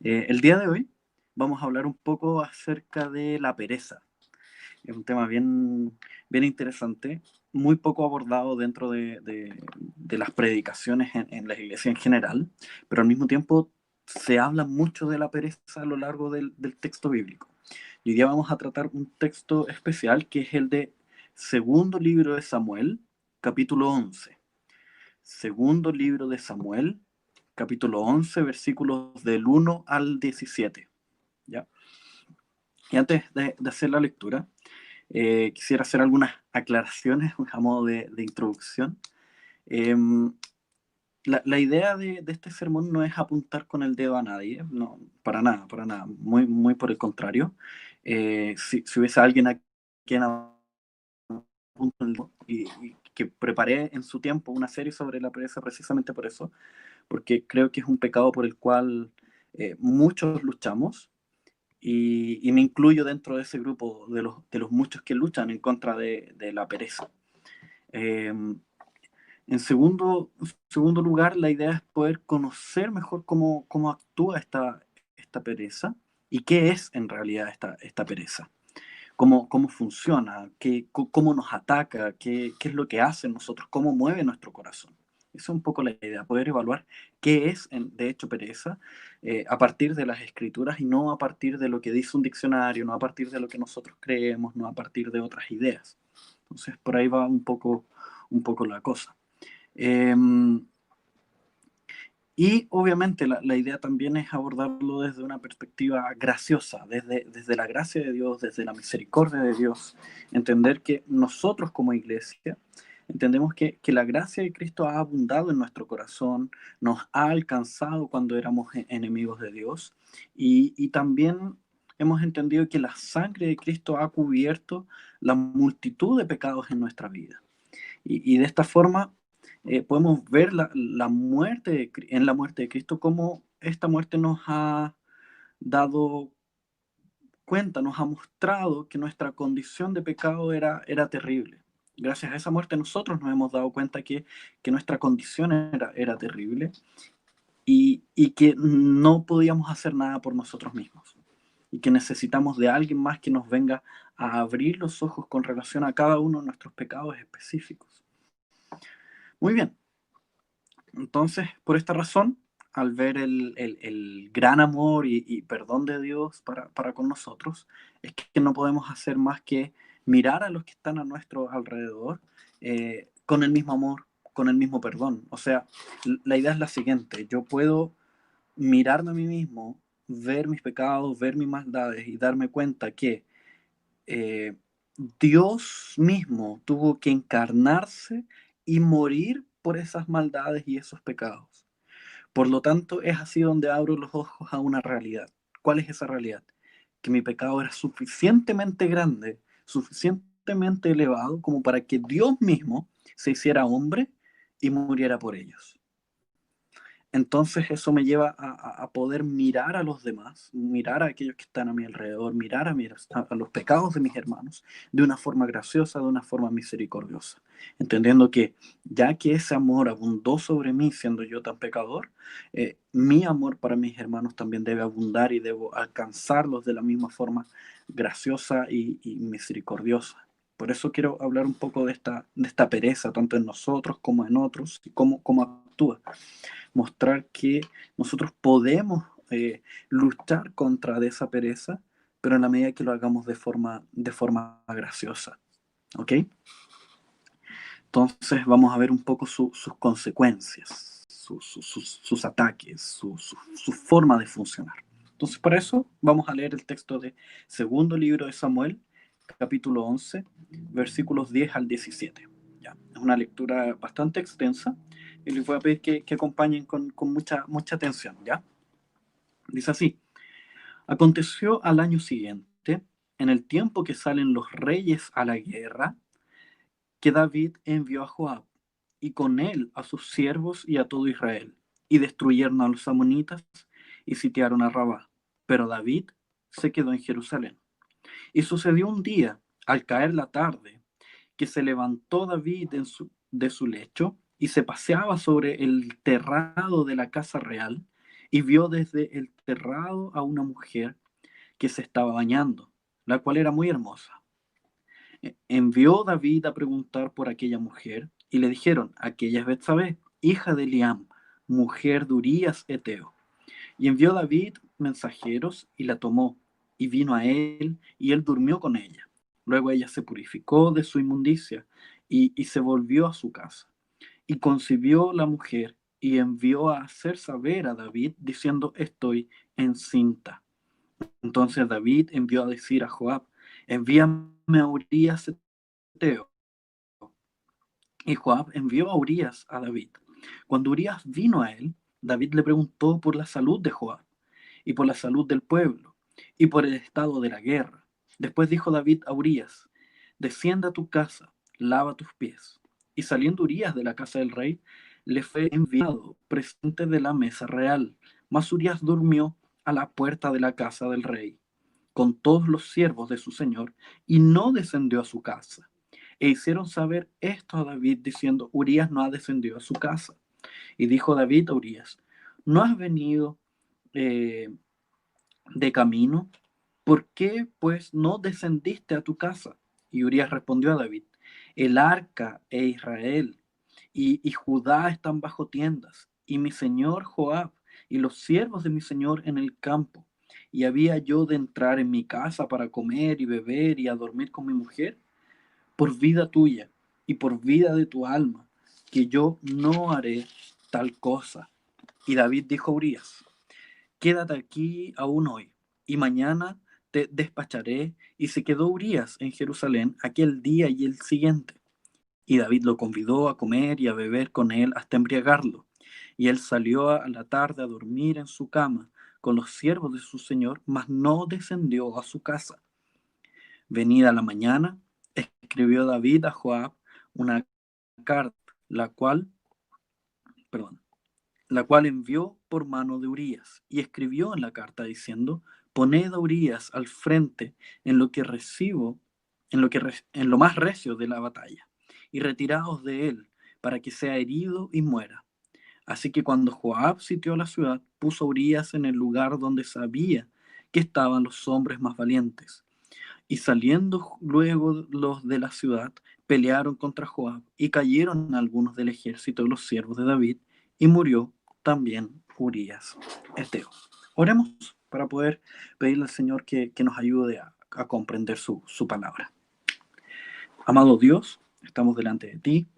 El día de hoy vamos a hablar un poco acerca de la pereza. Es un tema bien interesante, muy poco abordado dentro de las predicaciones en la iglesia en general, pero al mismo tiempo se habla mucho de la pereza a lo largo del texto bíblico. Y hoy día vamos a tratar un texto especial que es el de Segundo Libro de Samuel, capítulo 11. Segundo Libro de Samuel, capítulo 11, versículos del 1 al 17. ¿Ya? Y antes de hacer la lectura, quisiera hacer algunas aclaraciones a modo de introducción. Eh, la idea de este sermón no es apuntar con el dedo a nadie, no, para nada, para nada, muy por el contrario. Si hubiese alguien a quien apunto y que preparé en su tiempo una serie sobre la pereza precisamente por eso, porque creo que es un pecado por el cual muchos luchamos, y me incluyo dentro de ese grupo de los muchos que luchan en contra de la pereza. Eh, en segundo lugar, la idea es poder conocer mejor cómo actúa esta pereza y qué es en realidad esta pereza, cómo funciona, cómo nos ataca, qué es lo que hace en nosotros, cómo mueve nuestro corazón. Esa es un poco la idea, poder evaluar qué es, de hecho, pereza a partir de las escrituras y no a partir de lo que dice un diccionario, no a partir de lo que nosotros creemos, no a partir de otras ideas. Entonces, por ahí va un poco la cosa. Eh, y obviamente la idea también es abordarlo desde una perspectiva graciosa, desde la gracia de Dios, desde la misericordia de Dios, entender que nosotros como iglesia entendemos que la gracia de Cristo ha abundado en nuestro corazón, nos ha alcanzado cuando éramos enemigos de Dios, y también hemos entendido que la sangre de Cristo ha cubierto la multitud de pecados en nuestra vida. Y de esta forma podemos ver la muerte en la muerte de Cristo, cómo esta muerte nos ha dado cuenta, nos ha mostrado que nuestra condición de pecado era terrible. Gracias a esa muerte nosotros nos hemos dado cuenta que nuestra condición era terrible y que no podíamos hacer nada por nosotros mismos y que necesitamos de alguien más que nos venga a abrir los ojos con relación a cada uno de nuestros pecados específicos. Muy bien. Entonces, por esta razón, al ver el gran amor y perdón de Dios para con nosotros, es que no podemos hacer más que mirar a los que están a nuestro alrededor con el mismo amor, con el mismo perdón. O sea, la idea es la siguiente: yo puedo mirarme a mí mismo, ver mis pecados, ver mis maldades y darme cuenta que eh, Dios mismo tuvo que encarnarse y morir por esas maldades y esos pecados. Por lo tanto, es así donde abro los ojos a una realidad. ¿Cuál es esa realidad? Que mi pecado era suficientemente grande, suficientemente elevado como para que Dios mismo se hiciera hombre y muriera por ellos. Entonces eso me lleva a poder mirar a los demás, mirar a aquellos que están a mi alrededor, mirar a los pecados de mis hermanos de una forma graciosa, de una forma misericordiosa, entendiendo que ya que ese amor abundó sobre mí siendo yo tan pecador, mi amor para mis hermanos también debe abundar y debo alcanzarlos de la misma forma graciosa y misericordiosa. Por eso quiero hablar un poco de esta pereza, tanto en nosotros como en otros, y cómo actúa, mostrar que nosotros podemos luchar contra de esa pereza, pero en la medida que lo hagamos de forma graciosa. ¿Ok? Entonces vamos a ver un poco sus consecuencias, sus ataques, su forma de funcionar. Entonces para eso vamos a leer el texto de Segundo Libro de Samuel, capítulo 11, versículos 10 al 17. ¿Ya? Es una lectura bastante extensa y les voy a pedir que acompañen con mucha atención. ¿Ya? Dice así: aconteció al año siguiente, en el tiempo que salen los reyes a la guerra, que David envió a Joab, y con él a sus siervos y a todo Israel, y destruyeron a los amonitas y sitiaron a Rabá. Pero David se quedó en Jerusalén. Y sucedió un día, al caer la tarde, que se levantó David de su lecho y se paseaba sobre el terrado de la casa real, y vio desde el terrado a una mujer que se estaba bañando, la cual era muy hermosa. Envió David a preguntar por aquella mujer, y le dijeron: aquella es Betsabé, hija de Eliam, mujer de Urías Eteo. Y envió David mensajeros, y la tomó, y vino a él, y él durmió con ella. Luego ella se purificó de su inmundicia, y se volvió a su casa. Y concibió la mujer, y envió a hacer saber a David, diciendo: estoy encinta. Entonces David envió a decir a Joab: envíame a Urías Eteo. Y Joab envió a Urías a David. Cuando Urías vino a él, David le preguntó por la salud de Joab, y por la salud del pueblo, y por el estado de la guerra. Después dijo David a Urías: descienda a tu casa, lava tus pies. Y saliendo Urías de la casa del rey, le fue enviado presente de la mesa real. Mas Urías durmió a la puerta de la casa del rey, con todos los siervos de su señor, y no descendió a su casa. E hicieron saber esto a David, diciendo: Urías no ha descendido a su casa. Y dijo David a Urías: ¿no has venido de camino? ¿Por qué, pues, no descendiste a tu casa? Y Urías respondió a David: el arca e Israel y Judá están bajo tiendas, y mi señor Joab y los siervos de mi señor en el campo. ¿Y había yo de entrar en mi casa para comer y beber y a dormir con mi mujer? Por vida tuya y por vida de tu alma, que yo no haré tal cosa. Y David dijo a Urías: quédate aquí aún hoy, y mañana te despacharé. Y se quedó Urías en Jerusalén aquel día y el siguiente. Y David lo convidó a comer y a beber con él hasta embriagarlo. Y él salió a la tarde a dormir en su cama con los siervos de su señor, mas no descendió a su casa. Venida la mañana, escribió David a Joab una carta, la cual, perdón, la cual envió por mano de Urías, y escribió en la carta diciendo: poned a Urías al frente en lo que recibo, en lo más recio de la batalla, y retiraos de él, para que sea herido y muera. Así que cuando Joab sitió la ciudad, puso a Urías en el lugar donde sabía que estaban los hombres más valientes. Y saliendo luego los de la ciudad, pelearon contra Joab, y cayeron algunos del ejército de los siervos de David, y murió también Urías Eteo. Oremos para poder pedirle al Señor que nos ayude a comprender su palabra. Amado Dios, estamos delante de ti,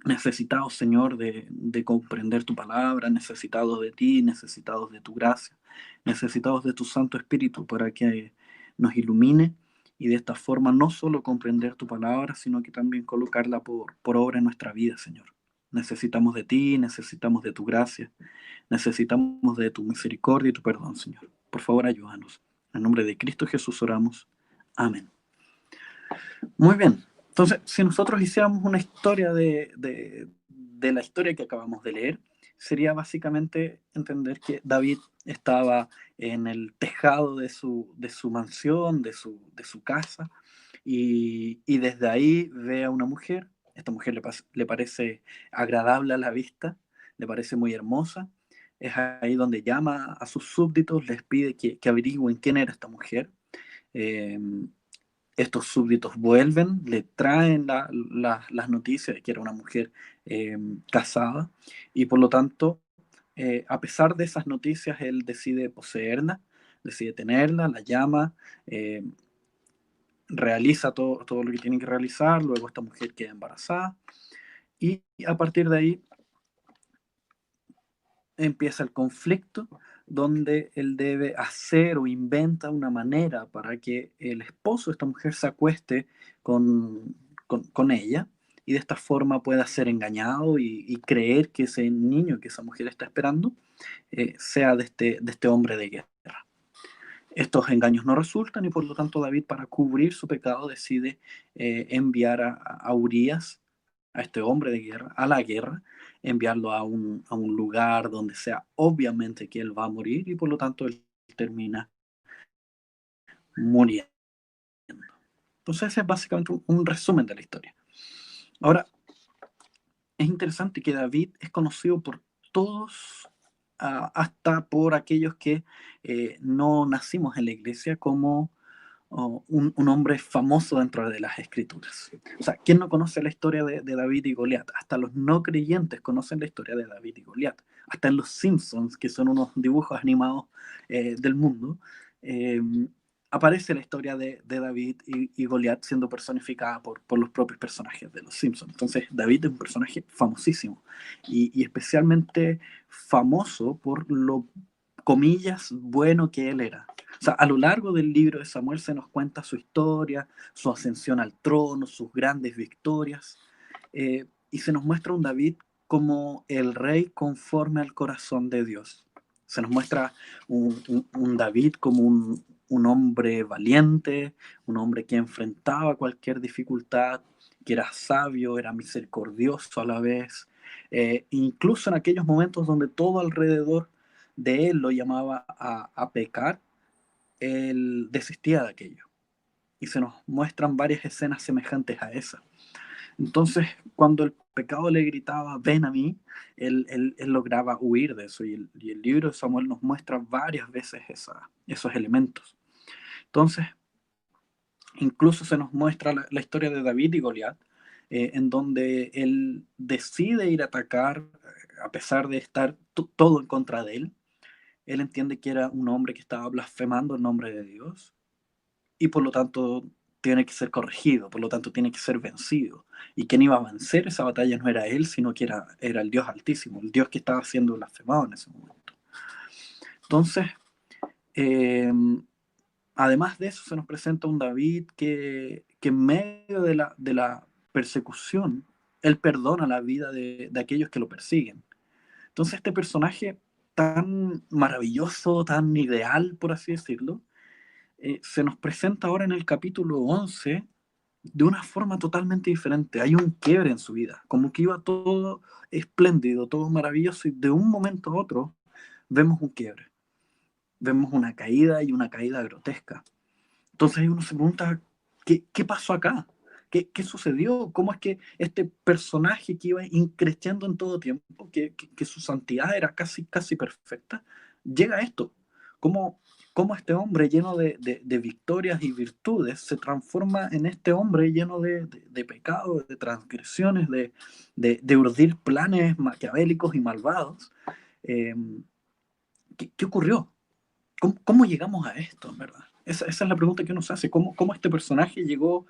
necesitados, Señor, de comprender tu palabra, necesitados de ti, necesitados de tu gracia, necesitados de tu Santo Espíritu para que nos ilumine y de esta forma no solo comprender tu palabra, sino que también colocarla por obra en nuestra vida, Señor. Necesitamos de ti, necesitamos de tu gracia, necesitamos de tu misericordia y tu perdón, Señor. Por favor, ayúdanos. En nombre de Cristo Jesús oramos. Amén. Muy bien. Entonces, si nosotros hiciéramos una historia de la historia que acabamos de leer, sería básicamente entender que David estaba en el tejado de su mansión, de su casa, y desde ahí ve a una mujer. Esta mujer le parece agradable a la vista, le parece muy hermosa. Es ahí donde llama a sus súbditos, les pide que averigüen quién era esta mujer. Eh, Estos súbditos vuelven, le traen las noticias de que era una mujer casada, y por lo tanto, a pesar de esas noticias, él decide poseerla, decide tenerla, la llama, eh, realiza todo lo que tiene que realizar. Luego esta mujer queda embarazada, y a partir de ahí empieza el conflicto, donde él debe hacer o inventa una manera para que el esposo de esta mujer se acueste con ella, y de esta forma pueda ser engañado y creer que ese niño que esa mujer está esperando sea de este hombre de guerra. Estos engaños no resultan, y por lo tanto David, para cubrir su pecado, decide enviar a Urías, a este hombre de guerra, a la guerra, enviarlo a un lugar donde sea obviamente que él va a morir, y por lo tanto él termina muriendo. Entonces ese es básicamente un resumen de la historia. Ahora, es interesante que David es conocido por todos hasta por aquellos que no nacimos en la iglesia como un hombre famoso dentro de las escrituras. O sea, ¿quién no conoce la historia de David y Goliat? Hasta los no creyentes conocen la historia de David y Goliat. Hasta en los Simpsons, que son unos dibujos animados del mundo, eh, aparece la historia de David y Goliat siendo personificada por los propios personajes de los Simpsons. Entonces, David es un personaje famosísimo y especialmente famoso por lo, comillas, bueno que él era. O sea, a lo largo del libro de Samuel se nos cuenta su historia, su ascensión al trono, sus grandes victorias, y se nos muestra un David como el rey conforme al corazón de Dios. Se nos muestra un David como un hombre valiente, un hombre que enfrentaba cualquier dificultad, que era sabio, era misericordioso a la vez, incluso en aquellos momentos donde todo alrededor de él lo llamaba a pecar, él desistía de aquello. Y se nos muestran varias escenas semejantes a esa. Entonces, cuando el pecado le gritaba, ven a mí, él lograba huir de eso. Y el libro de Samuel nos muestra varias veces esos elementos. Entonces, incluso se nos muestra la historia de David y Goliat, en donde él decide ir a atacar, a pesar de estar todo en contra de él. Él entiende que era un hombre que estaba blasfemando el nombre de Dios y por lo tanto tiene que ser corregido, por lo tanto tiene que ser vencido. Y quien iba a vencer esa batalla no era él, sino que era el Dios Altísimo, el Dios que estaba siendo blasfemado en ese momento. Entonces, eh, además de eso, se nos presenta un David que en medio de la persecución, él perdona la vida de aquellos que lo persiguen. Entonces, este personaje tan maravilloso, tan ideal, por así decirlo, se nos presenta ahora en el capítulo 11 de una forma totalmente diferente. Hay un quiebre en su vida, como que iba todo espléndido, todo maravilloso, y de un momento a otro vemos un quiebre, vemos una caída y una caída grotesca. Entonces uno se pregunta, ¿qué pasó acá? ¿Qué sucedió? ¿Cómo es que este personaje que iba increciendo en todo tiempo, que su santidad era casi perfecta, llega a esto? ¿Cómo, cómo este hombre lleno de victorias y virtudes se transforma en este hombre lleno de pecados, de transgresiones, de urdir planes maquiavélicos y malvados? Eh, ¿Qué ocurrió? ¿Cómo llegamos a esto, en verdad? Esa es la pregunta que uno se hace. ¿Cómo este personaje llegó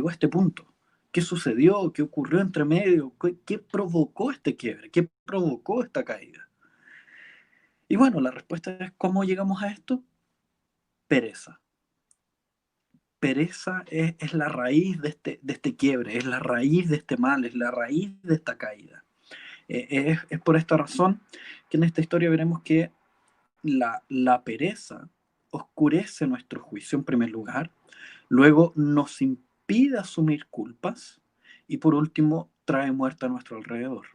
a este punto? ¿Qué sucedió? ¿Qué ocurrió entre medio? ¿Qué provocó este quiebre? ¿Qué provocó esta caída? Y bueno, la respuesta es, ¿cómo llegamos a esto? Pereza. Pereza es la raíz de este quiebre, es la raíz de este mal, es la raíz de esta caída. Es por esta razón que en esta historia veremos que la pereza oscurece nuestro juicio en primer lugar, luego nos impide asumir culpas y por último trae muerte a nuestro alrededor.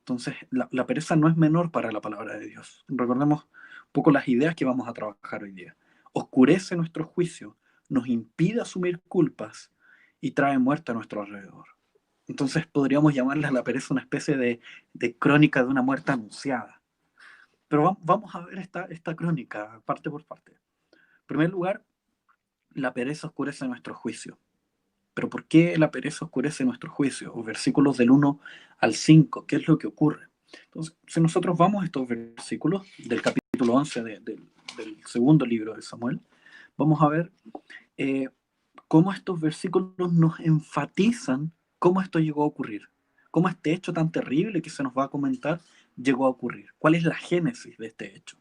Entonces, la pereza no es menor para la palabra de Dios. Recordemos un poco las ideas que vamos a trabajar hoy día. Oscurece nuestro juicio, nos impide asumir culpas y trae muerte a nuestro alrededor. Entonces podríamos llamarle a la pereza una especie de crónica de una muerte anunciada. Pero vamos a ver esta crónica parte por parte. En primer lugar, la pereza oscurece nuestro juicio. ¿Pero por qué la pereza oscurece nuestro juicio? Los versículos del 1 al 5, ¿qué es lo que ocurre? Entonces, si nosotros vamos a estos versículos del capítulo 11 del segundo libro de Samuel, vamos a ver eh, cómo estos versículos nos enfatizan cómo esto llegó a ocurrir, cómo este hecho tan terrible que se nos va a comentar llegó a ocurrir, cuál es la génesis de este hecho.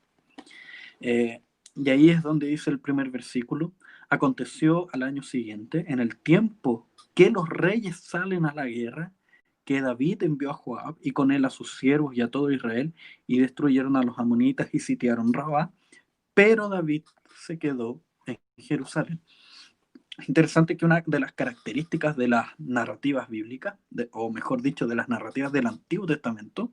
Y ahí es donde dice el primer versículo, aconteció al año siguiente, en el tiempo que los reyes salen a la guerra, que David envió a Joab y con él a sus siervos y a todo Israel y destruyeron a los amonitas y sitiaron Rabá, pero David se quedó en Jerusalén. Es interesante que una de las características de las narrativas bíblicas, o mejor dicho, de las narrativas del Antiguo Testamento,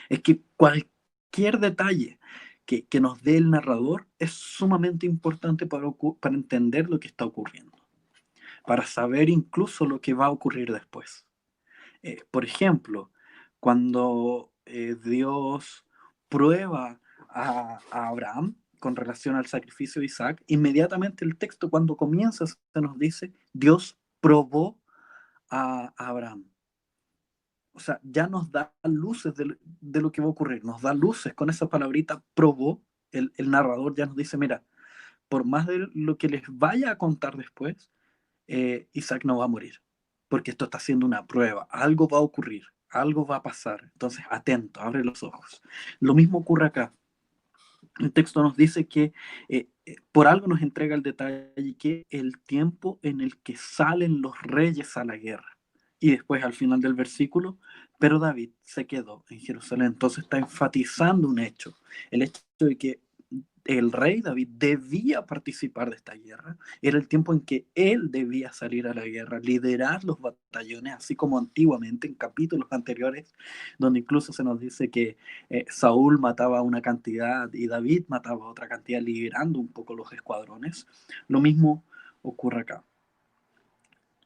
es que cualquier detalle que nos dé el narrador es sumamente importante para entender lo que está ocurriendo, para saber incluso lo que va a ocurrir después. Por ejemplo, cuando Dios prueba a Abraham con relación al sacrificio de Isaac, inmediatamente el texto cuando comienza se nos dice, Dios probó a Abraham. O sea, ya nos da luces de lo que va a ocurrir, nos da luces con esa palabrita probó, el narrador ya nos dice, mira, por más de lo que les vaya a contar después, Isaac no va a morir, porque esto está siendo una prueba, algo va a ocurrir, algo va a pasar, entonces atento, abre los ojos. Lo mismo ocurre acá. El texto nos dice que por algo nos entrega el detalle que el tiempo en el que salen los reyes a la guerra. Y después al final del versículo, pero David se quedó en Jerusalén. Entonces está enfatizando un hecho, el hecho de que el rey David debía participar de esta guerra, era el tiempo en que él debía salir a la guerra, liderar los batallones, así como antiguamente en capítulos anteriores, donde incluso se nos dice que Saúl mataba una cantidad y David mataba otra cantidad, liderando un poco los escuadrones. Lo mismo ocurre acá,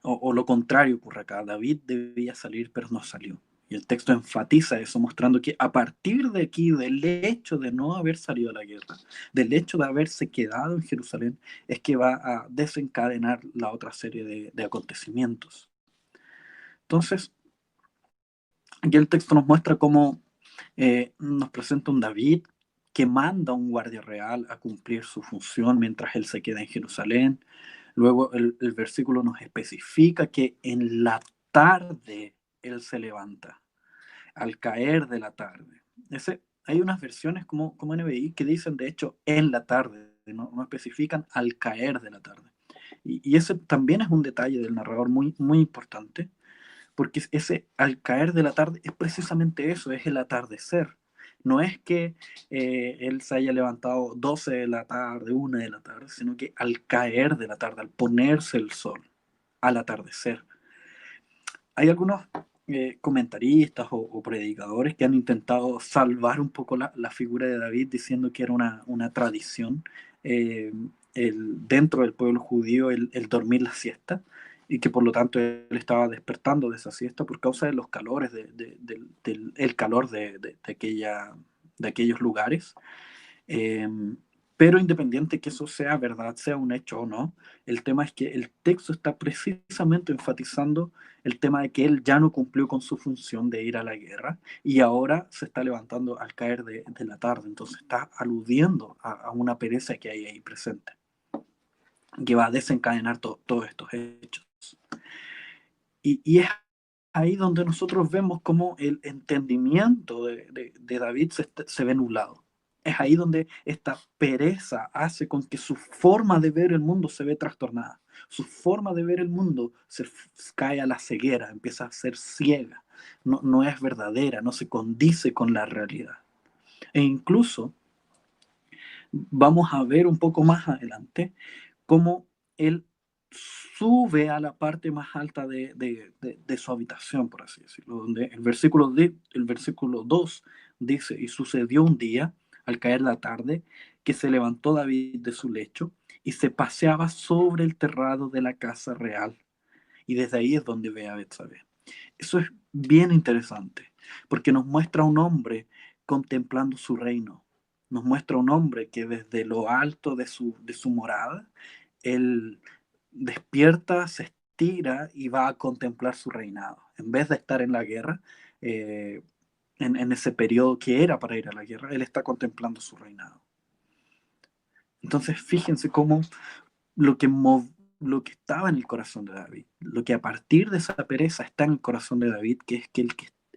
o lo contrario ocurre acá, David debía salir pero no salió. Y el texto enfatiza eso, mostrando que a partir de aquí, del hecho de no haber salido a la guerra, del hecho de haberse quedado en Jerusalén, es que va a desencadenar la otra serie de acontecimientos. Entonces, aquí el texto nos muestra cómo nos presenta un David que manda a un guardia real a cumplir su función mientras él se queda en Jerusalén. Luego el versículo nos especifica que en la tarde él se levanta, al caer de la tarde. Hay unas versiones como NBI que dicen, de hecho, en la tarde, no especifican al caer de la tarde. Y ese también es un detalle del narrador muy, muy importante, porque ese al caer de la tarde es precisamente eso, es el atardecer. No es que él se haya levantado 12 de la tarde, 1 de la tarde, sino que al caer de la tarde, al ponerse el sol, al atardecer. Hay algunos comentaristas o predicadores que han intentado salvar un poco la figura de David diciendo que era una tradición dentro del pueblo judío el dormir la siesta y que por lo tanto él estaba despertando de esa siesta por causa de los calores, del calor de aquellos lugares. Eh, pero independiente que eso sea verdad, sea un hecho o no, el tema es que el texto está precisamente enfatizando el tema de que él ya no cumplió con su función de ir a la guerra y ahora se está levantando al caer de la tarde. Entonces está aludiendo a una pereza que hay ahí presente, que va a desencadenar todos estos hechos. Y es ahí donde nosotros vemos cómo el entendimiento de David se ve nublado. Es ahí donde esta pereza hace con que su forma de ver el mundo se ve trastornada. Su forma de ver el mundo se cae a la ceguera, empieza a ser ciega. No es verdadera, no se condice con la realidad. E incluso vamos a ver un poco más adelante cómo él sube a la parte más alta de su habitación, por así decirlo, donde el versículo 2 dice, y sucedió un día, al caer la tarde, que se levantó David de su lecho y se paseaba sobre el terrado de la casa real. Y desde ahí es donde ve a Betsabé. Eso es bien interesante, porque nos muestra a un hombre contemplando su reino. Nos muestra a un hombre que desde lo alto de su morada, él despierta, se estira y va a contemplar su reinado. En vez de estar en la guerra, eh, en ese periodo que era para ir a la guerra, él está contemplando su reinado. Entonces, fíjense cómo lo que, lo que estaba en el corazón de David, lo que a partir de esa pereza está en el corazón de David, que es que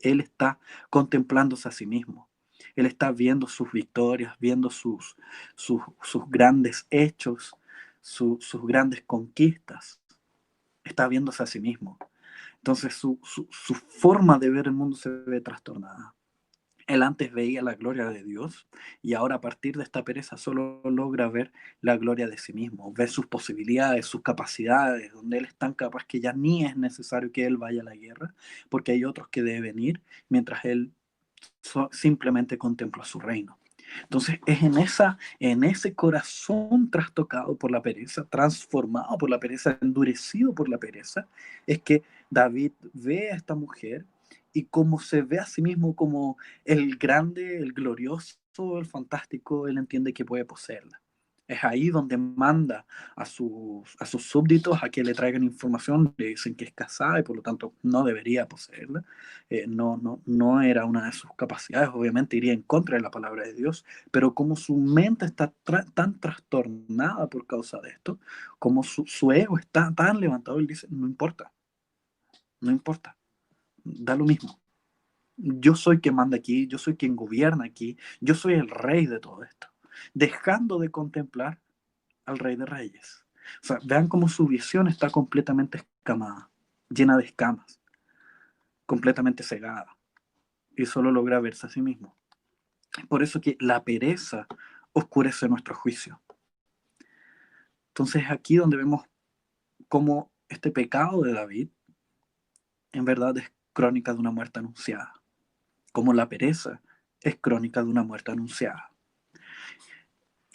él está contemplándose a sí mismo. Él está viendo sus victorias, viendo sus grandes hechos, sus grandes conquistas. Está viéndose a sí mismo. Entonces su forma de ver el mundo se ve trastornada. Él antes veía la gloria de Dios y ahora a partir de esta pereza solo logra ver la gloria de sí mismo, ver sus posibilidades, sus capacidades, donde él es tan capaz que ya ni es necesario que él vaya a la guerra, porque hay otros que deben ir, mientras él simplemente contempla su reino. Entonces es en ese corazón trastocado por la pereza, transformado por la pereza, endurecido por la pereza, es que David ve a esta mujer y como se ve a sí mismo como el grande, el glorioso, el fantástico, él entiende que puede poseerla. Es ahí donde manda a sus súbditos a que le traigan información, le dicen que es casada y por lo tanto no debería poseerla. No era una de sus capacidades, obviamente iría en contra de la palabra de Dios, pero como su mente está tan trastornada por causa de esto, como su ego está tan levantado, él dice, no importa, no importa, da lo mismo. Yo soy quien manda aquí, yo soy quien gobierna aquí, yo soy el rey de todo esto, dejando de contemplar al Rey de Reyes. O sea, vean cómo su visión está completamente escamada, llena de escamas, completamente cegada, y solo logra verse a sí mismo. Por eso que la pereza oscurece nuestro juicio. Entonces aquí donde vemos cómo este pecado de David en verdad es crónica de una muerte anunciada, como la pereza es crónica de una muerte anunciada.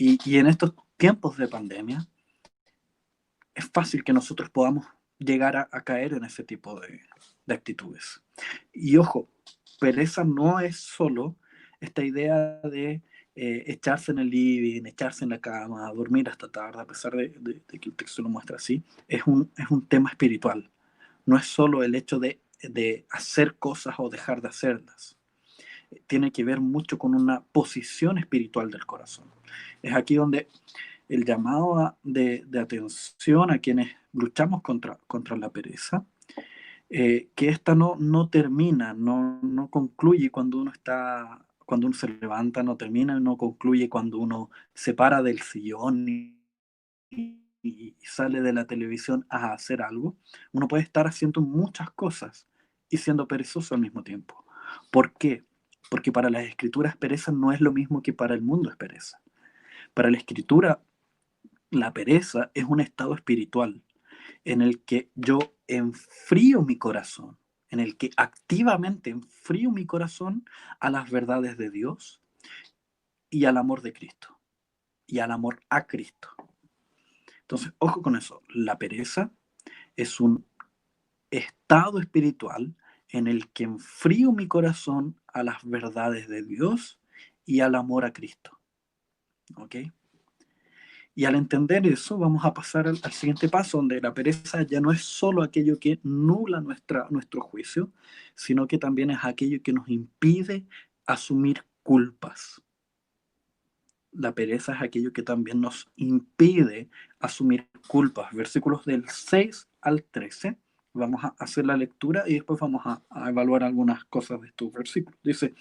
Y en estos tiempos de pandemia, es fácil que nosotros podamos llegar a caer en ese tipo de actitudes. Y ojo, pereza no es solo esta idea de echarse en el living, echarse en la cama, dormir hasta tarde, a pesar de que el texto lo muestra así, es un tema espiritual. No es solo el hecho de hacer cosas o dejar de hacerlas. Tiene que ver mucho con una posición espiritual del corazón. Es aquí donde el llamado de atención a quienes luchamos contra la pereza, que esta no termina, no concluye cuando uno se levanta, no termina, no concluye cuando uno se para del sillón y sale de la televisión a hacer algo. Uno puede estar haciendo muchas cosas y siendo perezoso al mismo tiempo. ¿Por qué? Porque para las escrituras pereza no es lo mismo que para el mundo es pereza. Para la escritura la pereza es un estado espiritual en el que yo enfrío mi corazón, en el que activamente enfrío mi corazón a las verdades de Dios y al amor de Cristo y al amor a Cristo. Entonces, ojo con eso, la pereza es un estado espiritual en el que enfrío mi corazón a las verdades de Dios y al amor a Cristo. ¿Ok? Y al entender eso, vamos a pasar al siguiente paso, donde la pereza ya no es solo aquello que nubla nuestro juicio, sino que también es aquello que nos impide asumir culpas. La pereza es aquello que también nos impide asumir culpas. Versículos del 6 al 13. Vamos a hacer la lectura y después vamos a evaluar algunas cosas de estos versículos. Dice,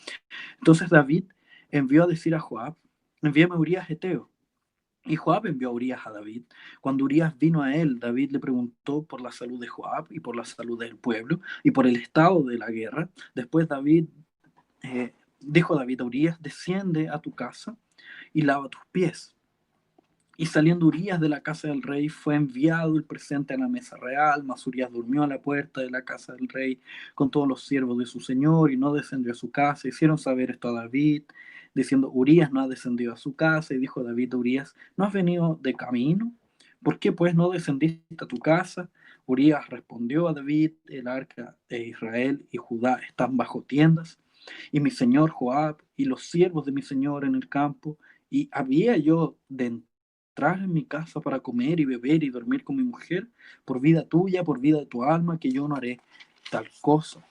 entonces David envió a decir a Joab, envíame a Urías Eteo. Y Joab envió a Urías a David. Cuando Urías vino a él, David le preguntó por la salud de Joab y por la salud del pueblo y por el estado de la guerra. Después dijo David a Urías, desciende a tu casa y lava tus pies. Y saliendo Urías de la casa del rey, fue enviado el presente a la mesa real, mas Urías durmió a la puerta de la casa del rey con todos los siervos de su señor y no descendió a su casa. Hicieron saber esto a David, diciendo, Urías no ha descendido a su casa. Y dijo David a Urías, ¿no has venido de camino? ¿Por qué pues no descendiste a tu casa? Urías respondió a David, el arca de Israel y Judá están bajo tiendas, y mi señor Joab y los siervos de mi señor en el campo, y había yo de entrar en mi casa para comer y beber y dormir con mi mujer, por vida tuya, por vida de tu alma, que yo no haré tal cosa.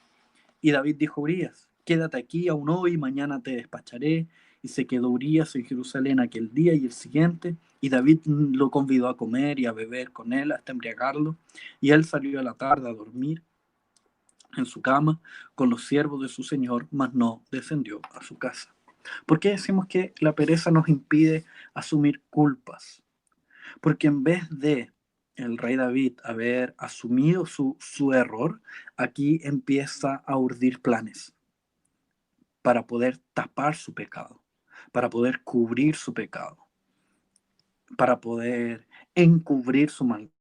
Y David dijo a Urías, quédate aquí aún hoy, mañana te despacharé. Y se quedó Urías en Jerusalén aquel día y el siguiente, y David lo convidó a comer y a beber con él hasta embriagarlo, y él salió a la tarde a dormir en su cama con los siervos de su señor, mas no descendió a su casa. ¿Por qué decimos que la pereza nos impide asumir culpas? Porque en vez de el rey David haber asumido su error, aquí empieza a urdir planes para poder tapar su pecado, para poder cubrir su pecado, para poder encubrir su maldad.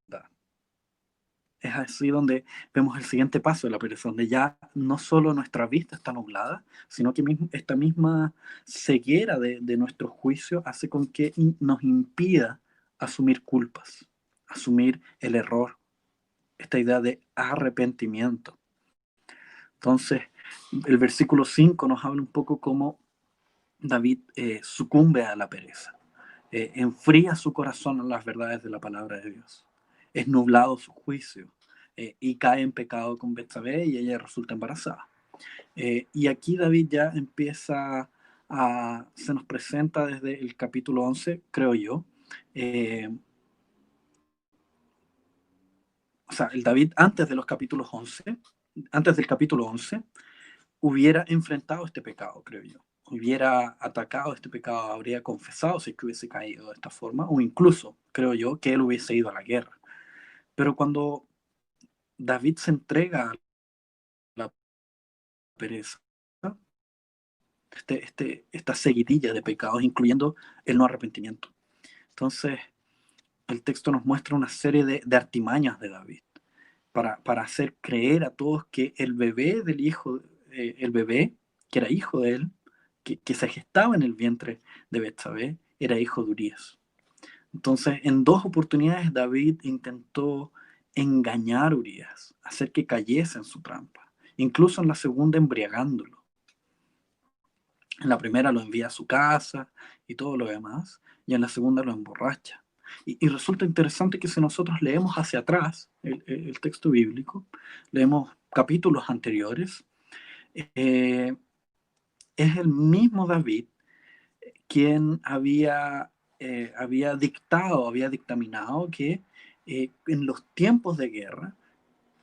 Es así donde vemos el siguiente paso de la pereza, donde ya no solo nuestra vista está nublada, sino que esta misma ceguera de nuestro juicio hace con que nos impida asumir culpas, asumir el error, esta idea de arrepentimiento. Entonces, El versículo 5 nos habla un poco cómo David sucumbe a la pereza, enfría su corazón a las verdades de la palabra de Dios, es nublado su juicio y cae en pecado con Betsabé y ella resulta embarazada. Y aquí David ya empieza se nos presenta desde el capítulo 11, creo yo. O sea, el David antes de los capítulos 11, antes del capítulo 11, hubiera enfrentado este pecado, creo yo. Hubiera atacado este pecado, habría confesado si es que hubiese caído de esta forma, o incluso, creo yo, que él hubiese ido a la guerra. Pero cuando David se entrega a la pereza, esta seguidilla de pecados, incluyendo el no arrepentimiento. Entonces, el texto nos muestra una serie de artimañas de David para hacer creer a todos que el bebé del hijo, el bebé que era hijo de él, que se gestaba en el vientre de Betsabé, era hijo de Urías. Entonces, en dos oportunidades David intentó engañar a Urías, hacer que cayese en su trampa, incluso en la segunda embriagándolo. En la primera lo envía a su casa y todo lo demás, y en la segunda lo emborracha. Y resulta interesante que si nosotros leemos hacia atrás el texto bíblico, leemos capítulos anteriores, eh, es el mismo David quien había dictado, había dictaminado que en los tiempos de guerra,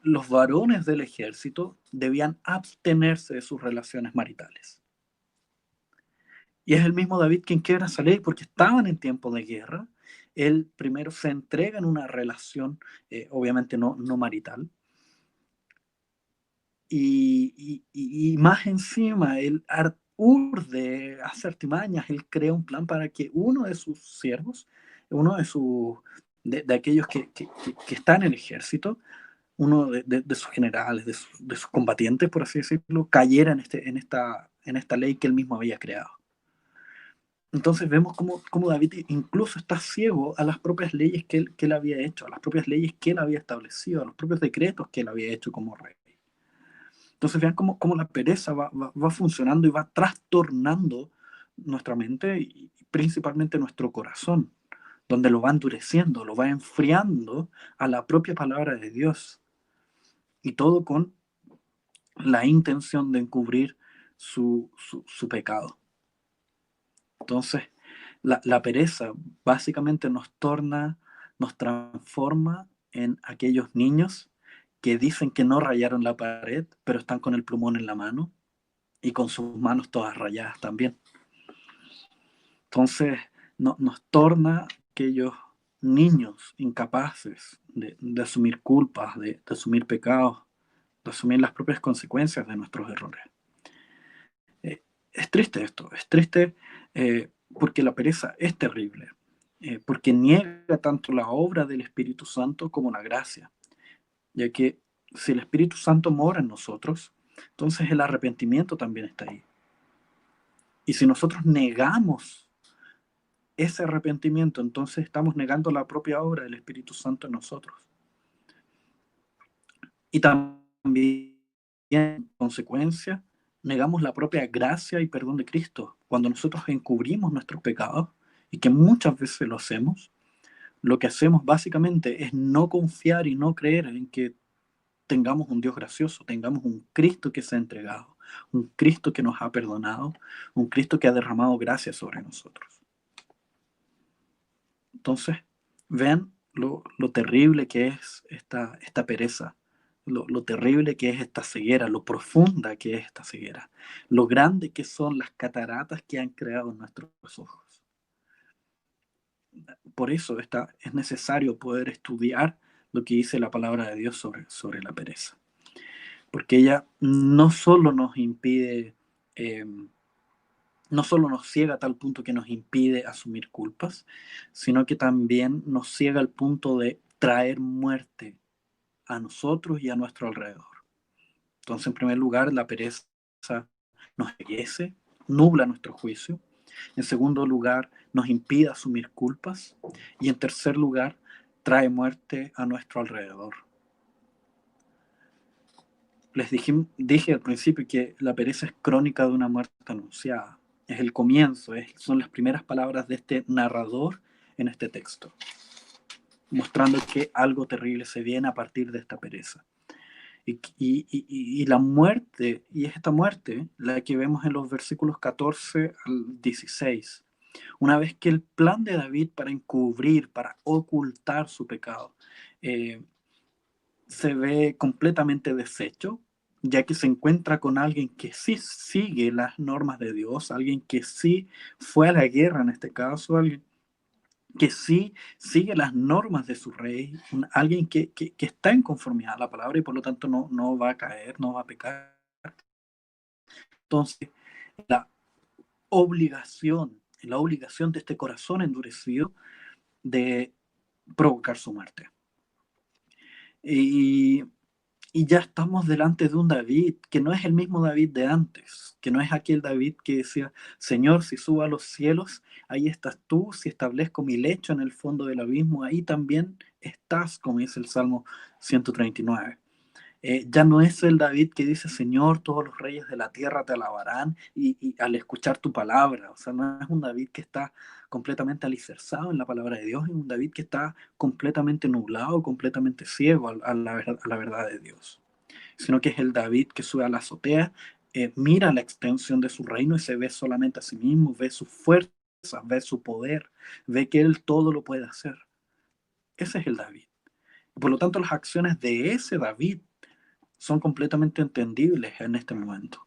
los varones del ejército debían abstenerse de sus relaciones maritales. Y es el mismo David quien quiebra esa ley porque estaban en tiempo de guerra. Él primero se entrega en una relación, obviamente no marital. Y más encima, él urde, hace artimañas, él crea un plan para que uno de sus siervos, uno de aquellos que está en el ejército, uno de sus generales, de sus combatientes, por así decirlo, cayera en esta ley que él mismo había creado. Entonces vemos cómo David incluso está ciego a las propias leyes que él había hecho, a las propias leyes que él había establecido, a los propios decretos que él había hecho como rey. Entonces vean cómo la pereza va funcionando y va trastornando nuestra mente y principalmente nuestro corazón, donde lo va endureciendo, lo va enfriando a la propia palabra de Dios. Y todo con la intención de encubrir su pecado. Entonces, la pereza básicamente nos transforma en aquellos niños que dicen que no rayaron la pared, pero están con el plumón en la mano y con sus manos todas rayadas también. Entonces, nos torna aquellos niños incapaces de asumir culpas, de asumir pecados, de asumir las propias consecuencias de nuestros errores. Es triste esto, es triste porque la pereza es terrible, porque niega tanto la obra del Espíritu Santo como la gracia, ya que si el Espíritu Santo mora en nosotros, entonces el arrepentimiento también está ahí. Y si nosotros negamos ese arrepentimiento, entonces estamos negando la propia obra del Espíritu Santo en nosotros. Y también, en consecuencia, negamos la propia gracia y perdón de Cristo. Cuando nosotros encubrimos nuestros pecados, y que muchas veces lo hacemos, lo que hacemos básicamente es no confiar y no creer en que tengamos un Dios gracioso, tengamos un Cristo que se ha entregado, un Cristo que nos ha perdonado, un Cristo que ha derramado gracia sobre nosotros. Entonces, vean lo terrible que es esta pereza, lo terrible que es esta ceguera, lo profunda que es esta ceguera, lo grande que son las cataratas que han creado en nuestros ojos. Por eso es necesario poder estudiar lo que dice la palabra de Dios sobre la pereza. Porque ella no solo nos impide, no solo nos ciega a tal punto que nos impide asumir culpas, sino que también nos ciega al punto de traer muerte a nosotros y a nuestro alrededor. Entonces, en primer lugar, la pereza nos engullece, nubla nuestro juicio. En segundo lugar, nos impide asumir culpas. Y en tercer lugar, trae muerte a nuestro alrededor. Dije al principio que la pereza es crónica de una muerte anunciada. Es el comienzo, son las primeras palabras de este narrador en este texto, mostrando que algo terrible se viene a partir de esta pereza. Y la muerte, y es esta muerte la que vemos en los versículos 14 al 16. Una vez que el plan de David para encubrir, para ocultar su pecado, eh, se ve completamente deshecho, ya que se encuentra con alguien que sí sigue las normas de Dios, alguien que sí fue a la guerra en este caso, alguien que sí sigue las normas de su rey, alguien que está en conformidad a la palabra y por lo tanto no va a caer, no va a pecar. Entonces, la la obligación de este corazón endurecido de provocar su muerte. Y, y ya estamos delante de un David que no es el mismo David de antes, que no es aquel David que decía, Señor, si subo a los cielos, ahí estás tú, si establezco mi lecho en el fondo del abismo, ahí también estás, como dice el Salmo 139. Ya no es el David que dice, Señor, todos los reyes de la tierra te alabarán y al escuchar tu palabra, o sea, no es un David que está completamente alicerzado en la palabra de Dios, es un David que está completamente nublado, completamente ciego a la verdad de Dios, sino que es el David que sube a la azotea, mira la extensión de su reino y se ve solamente a sí mismo, ve su fuerza, ve su poder, ve que él todo lo puede hacer. Ese es el David. Por lo tanto, las acciones de ese David son completamente entendibles en este momento,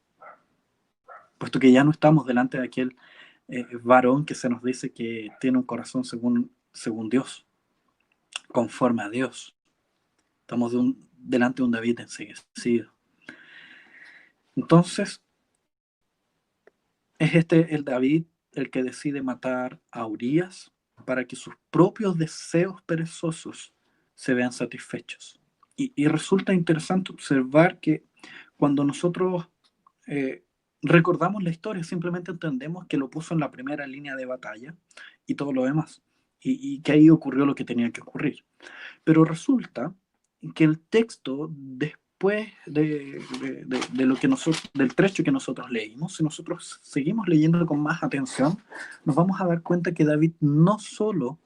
puesto que ya no estamos delante de aquel varón que se nos dice que tiene un corazón según Dios, conforme a Dios. Estamos delante de un David enseguecido. Entonces, es este el David el que decide matar a Urías para que sus propios deseos perezosos se vean satisfechos. Y resulta interesante observar que cuando nosotros eh, recordamos la historia, simplemente entendemos que lo puso en la primera línea de batalla y todo lo demás, y que ahí ocurrió lo que tenía que ocurrir. Pero resulta que el texto, después de lo que del trecho que nosotros leímos, si nosotros seguimos leyendo con más atención, nos vamos a dar cuenta que David no solo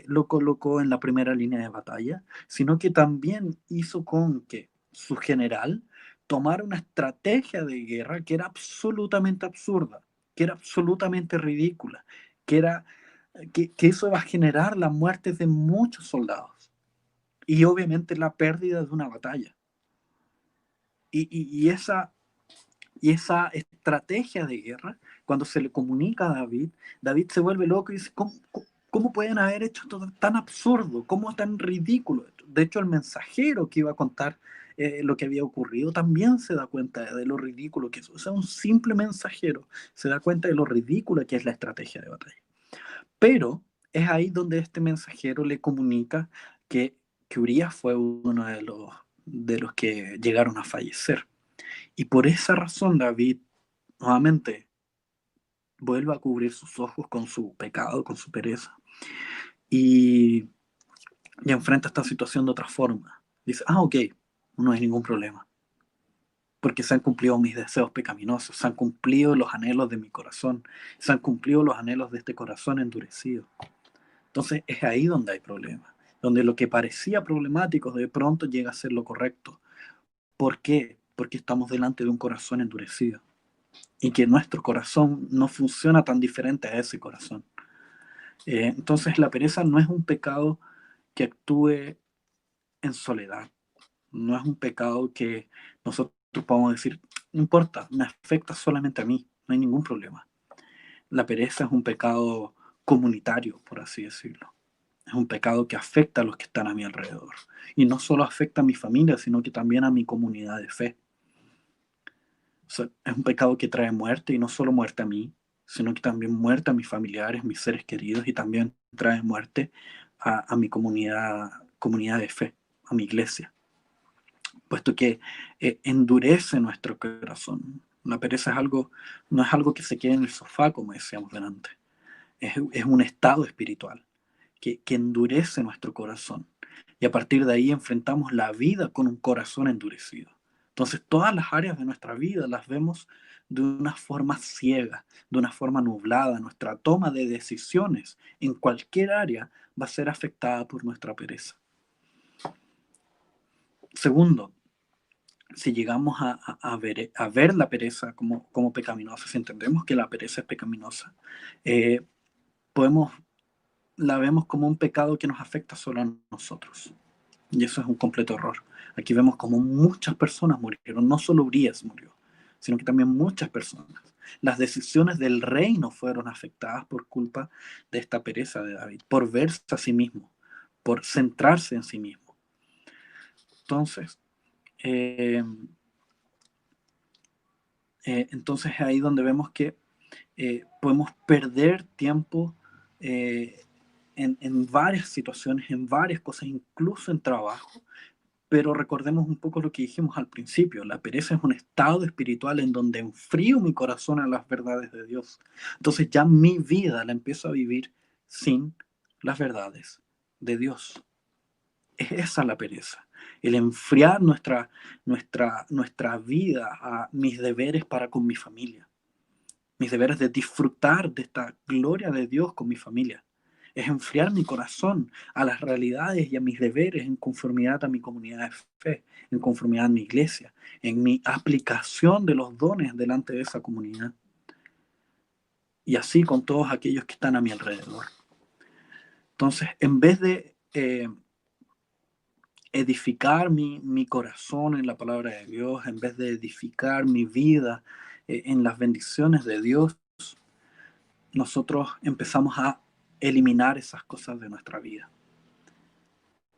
lo colocó en la primera línea de batalla, sino que también hizo con que su general tomara una estrategia de guerra que era absolutamente absurda, que era absolutamente ridícula, que eso va a generar la muerte de muchos soldados y obviamente la pérdida de una batalla. Y esa estrategia de guerra, cuando se le comunica a David, David se vuelve loco y dice, ¿cómo pueden haber hecho todo tan absurdo? ¿Cómo tan ridículo? De hecho, el mensajero que iba a contar lo que había ocurrido también se da cuenta de lo ridículo que es. O sea, un simple mensajero se da cuenta de lo ridícula que es la estrategia de batalla. Pero es ahí donde este mensajero le comunica que Urías fue uno de los que llegaron a fallecer. Y por esa razón David nuevamente vuelve a cubrir sus ojos con su pecado, con su pereza. Y, y enfrenta esta situación de otra forma. Dice, ok, no hay ningún problema. Porque se han cumplido mis deseos pecaminosos, se han cumplido los anhelos de mi corazón, se han cumplido los anhelos de este corazón endurecido. Entonces es ahí donde hay problemas, donde lo que parecía problemático de pronto llega a ser lo correcto. ¿Por qué? Porque estamos delante de un corazón endurecido y que nuestro corazón no funciona tan diferente a ese corazón. Entonces la pereza no es un pecado que actúe en soledad, no es un pecado que nosotros podamos decir, no importa, me afecta solamente a mí, no hay ningún problema. La pereza es un pecado comunitario, por así decirlo. Es un pecado que afecta a los que están a mi alrededor. Y no solo afecta a mi familia, sino que también a mi comunidad de fe. O sea, es un pecado que trae muerte y no solo muerte a mí, sino que también muerte a mis familiares, mis seres queridos y también trae muerte a mi comunidad de fe, a mi iglesia, puesto que endurece nuestro corazón. La pereza no es algo que se quede en el sofá, como decíamos delante, es un estado espiritual que endurece nuestro corazón. Y a partir de ahí enfrentamos la vida con un corazón endurecido. Entonces, todas las áreas de nuestra vida las vemos de una forma ciega, de una forma nublada. Nuestra toma de decisiones en cualquier área va a ser afectada por nuestra pereza. Segundo, si llegamos a ver la pereza como pecaminosa, si entendemos que la pereza es pecaminosa, eh, podemos, la vemos como un pecado que nos afecta solo a nosotros. Y eso es un completo error. Aquí vemos como muchas personas murieron, no solo Urias murió, sino que también muchas personas. Las decisiones del reino fueron afectadas por culpa de esta pereza de David, por verse a sí mismo, por centrarse en sí mismo. Entonces, entonces es ahí donde vemos que podemos perder tiempo en varias situaciones, en varias cosas, incluso en trabajo. Pero recordemos un poco lo que dijimos al principio. La pereza es un estado espiritual en donde enfrío mi corazón a las verdades de Dios. Entonces ya mi vida la empiezo a vivir sin las verdades de Dios. Es esa la pereza. El enfriar nuestra vida a mis deberes para con mi familia. Mis deberes de disfrutar de esta gloria de Dios con mi familia. Es enfriar mi corazón a las realidades y a mis deberes en conformidad a mi comunidad de fe, en conformidad a mi iglesia, en mi aplicación de los dones delante de esa comunidad. Y así con todos aquellos que están a mi alrededor. Entonces, en vez de edificar mi corazón en la palabra de Dios, en vez de edificar mi vida en las bendiciones de Dios, nosotros empezamos a eliminar esas cosas de nuestra vida.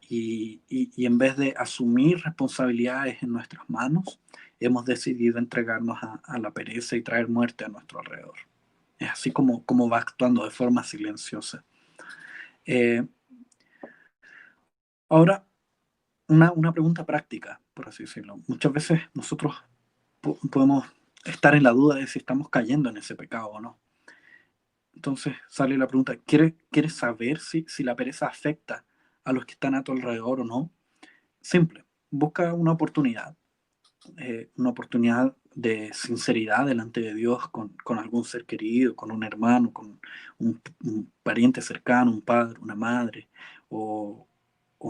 Y en vez de asumir responsabilidades en nuestras manos, hemos decidido entregarnos a la pereza y traer muerte a nuestro alrededor. Es así como va actuando de forma silenciosa. Ahora, una pregunta práctica, por así decirlo. Muchas veces nosotros podemos estar en la duda de si estamos cayendo en ese pecado o no. Entonces sale la pregunta, ¿quieres saber si la pereza afecta a los que están a tu alrededor o no? Simple, busca una oportunidad de sinceridad delante de Dios con algún ser querido, con un hermano, con un pariente cercano, un padre, una madre, o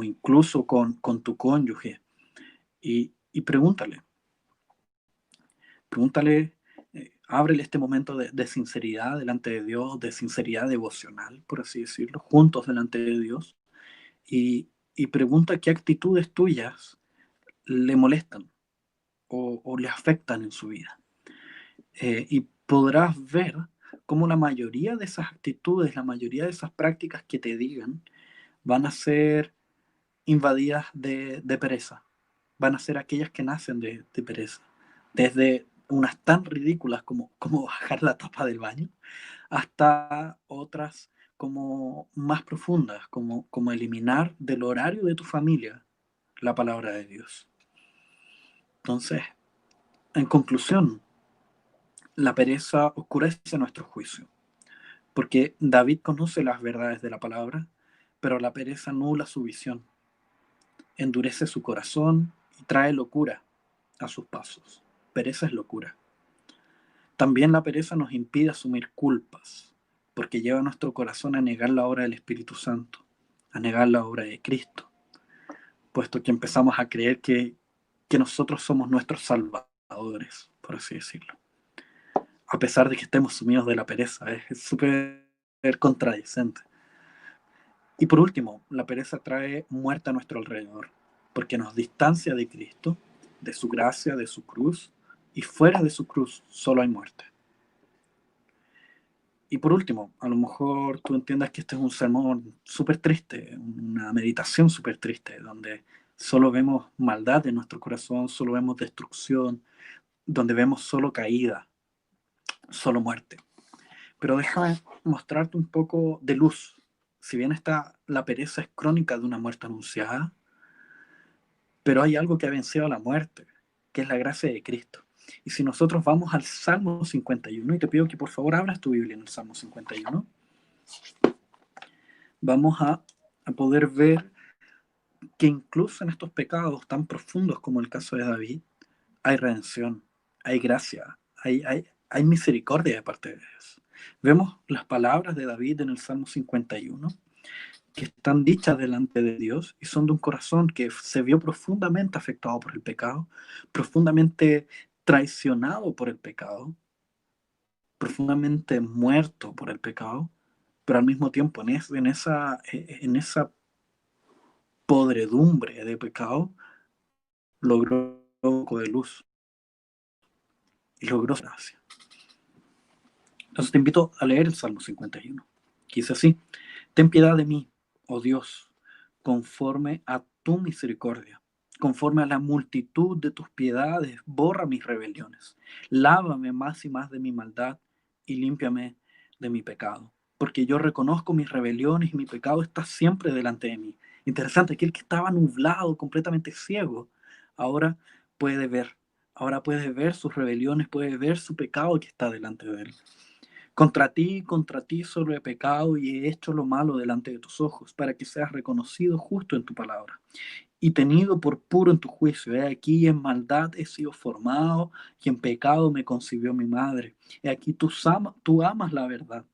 incluso con tu cónyuge. Y pregúntale, ábrele este momento de sinceridad delante de Dios, de sinceridad devocional, por así decirlo, juntos delante de Dios, y pregunta qué actitudes tuyas le molestan o le afectan en su vida. Y podrás ver cómo la mayoría de esas actitudes, la mayoría de esas prácticas que te digan, van a ser invadidas de pereza. Van a ser aquellas que nacen de pereza. Desde unas tan ridículas como bajar la tapa del baño, hasta otras como más profundas, como eliminar del horario de tu familia la palabra de Dios. Entonces, en conclusión, la pereza oscurece nuestro juicio, porque David conoce las verdades de la palabra, pero la pereza nubla su visión, endurece su corazón y trae locura a sus pasos. Pereza es locura. También la pereza nos impide asumir culpas, porque lleva a nuestro corazón a negar la obra del Espíritu Santo, a negar la obra de Cristo, puesto que empezamos a creer que nosotros somos nuestros salvadores, por así decirlo. A pesar de que estemos sumidos de la pereza, es súper contradicente. Y por último, la pereza trae muerte a nuestro alrededor, porque nos distancia de Cristo, de su gracia, de su cruz, y fuera de su cruz solo hay muerte. Y por último, a lo mejor tú entiendas que este es un sermón súper triste, una meditación súper triste, donde solo vemos maldad en nuestro corazón, solo vemos destrucción, donde vemos solo caída, solo muerte. Pero déjame mostrarte un poco de luz. Si bien la pereza es crónica de una muerte anunciada, pero hay algo que ha vencido a la muerte, que es la gracia de Cristo. Y si nosotros vamos al Salmo 51, y te pido que por favor abras tu Biblia en el Salmo 51, vamos a poder ver que incluso en estos pecados tan profundos como el caso de David, hay redención, hay gracia, hay misericordia de parte de Dios. Vemos las palabras de David en el Salmo 51, que están dichas delante de Dios y son de un corazón que se vio profundamente afectado por el pecado, profundamente traicionado por el pecado, profundamente muerto por el pecado, pero al mismo tiempo en esa podredumbre de pecado logró un poco de luz y logró gracia. Entonces te invito a leer el Salmo 51, que dice así: ten piedad de mí, oh Dios, conforme a tu misericordia, conforme a la multitud de tus piedades, borra mis rebeliones, lávame más y más de mi maldad y límpiame de mi pecado, porque yo reconozco mis rebeliones y mi pecado está siempre delante de mí. Interesante, aquel que estaba nublado, completamente ciego, ahora puede ver, ahora puede ver sus rebeliones, puede ver su pecado que está delante de él. Contra ti solo he pecado y he hecho lo malo delante de tus ojos, para que seas reconocido justo en tu palabra y tenido por puro en tu juicio. He aquí en maldad he sido formado y en pecado me concibió mi madre. He aquí tú amas la verdad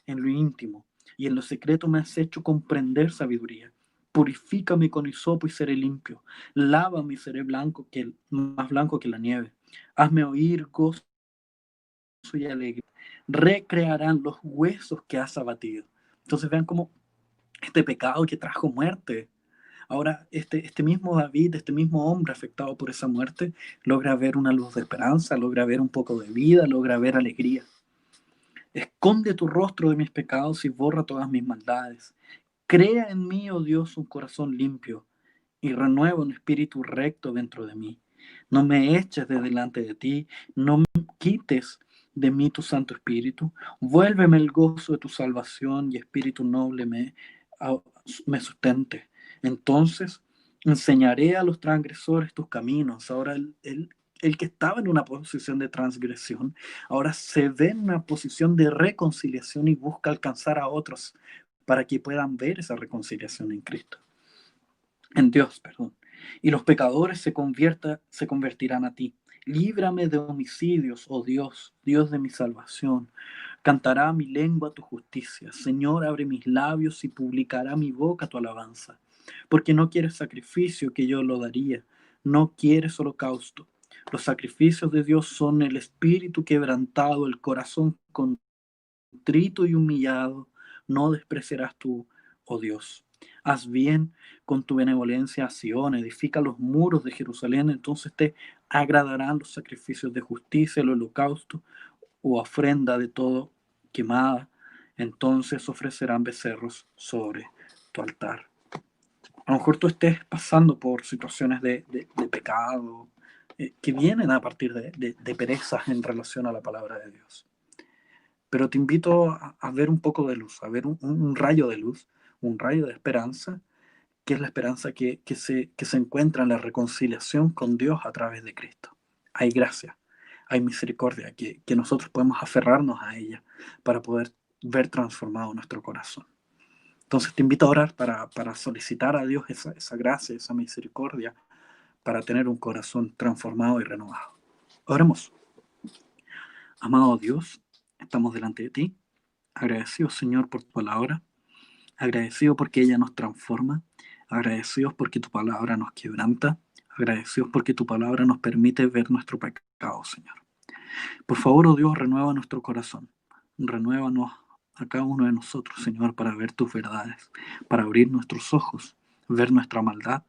en lo íntimo y en lo secreto me has hecho comprender sabiduría. Purifícame con hisopo y seré limpio. Lávame y seré más blanco que la nieve. Hazme oír gozo y alegría. Recrearán los huesos que has abatido. Entonces vean cómo este pecado que trajo muerte, ahora este mismo David, este mismo hombre afectado por esa muerte, logra ver una luz de esperanza, logra ver un poco de vida, logra ver alegría. Esconde tu rostro de mis pecados y borra todas mis maldades. Crea en mí, oh Dios, un corazón limpio y renueva un espíritu recto dentro de mí. No me eches de delante de ti, no me quites de mí tu Santo Espíritu. Vuélveme el gozo de tu salvación y espíritu noble me sustente. Entonces enseñaré a los transgresores tus caminos. Ahora el que estaba en una posición de transgresión, ahora se ve en una posición de reconciliación y busca alcanzar a otros para que puedan ver esa reconciliación en Cristo. En Dios, perdón. Y los pecadores se convertirán a ti. Líbrame de homicidios, oh Dios, Dios de mi salvación. Cantará mi lengua tu justicia. Señor, abre mis labios y publicará mi boca tu alabanza. Porque no quieres sacrificio, que yo lo daría. No quieres holocausto. Los sacrificios de Dios son el espíritu quebrantado, el corazón contrito y humillado. No despreciarás tú, oh Dios. Haz bien con tu benevolencia a Sión, edifica los muros de Jerusalén, entonces te agradarán los sacrificios de justicia, el holocausto o ofrenda de todo quemada, entonces ofrecerán becerros sobre tu altar. A lo mejor tú estés pasando por situaciones de pecado que vienen a partir de perezas en relación a la palabra de Dios. Pero te invito a ver un poco de luz, a ver un rayo de luz, un rayo de esperanza, que es la esperanza que se encuentra en la reconciliación con Dios a través de Cristo. Hay gracia, hay misericordia, que nosotros podemos aferrarnos a ella para poder ver transformado nuestro corazón. Entonces te invito a orar para solicitar a Dios esa gracia, esa misericordia, para tener un corazón transformado y renovado. Oremos. Amado Dios, estamos delante de ti, agradecidos, Señor, por tu palabra, agradecidos porque ella nos transforma, agradecidos porque tu palabra nos quebranta, agradecidos porque tu palabra nos permite ver nuestro pecado, Señor. Por favor, oh Dios, renueva nuestro corazón, renuévanos a cada uno de nosotros, Señor, para ver tus verdades, para abrir nuestros ojos, ver nuestra maldad,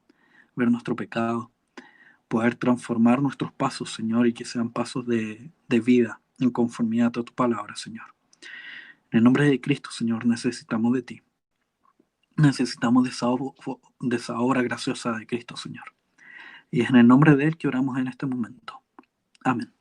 ver nuestro pecado, poder transformar nuestros pasos, Señor, y que sean pasos de vida en conformidad a tu palabra, Señor. En el nombre de Cristo, Señor, necesitamos de ti. Necesitamos de esa obra graciosa de Cristo, Señor. Y es en el nombre de Él que oramos en este momento. Amén.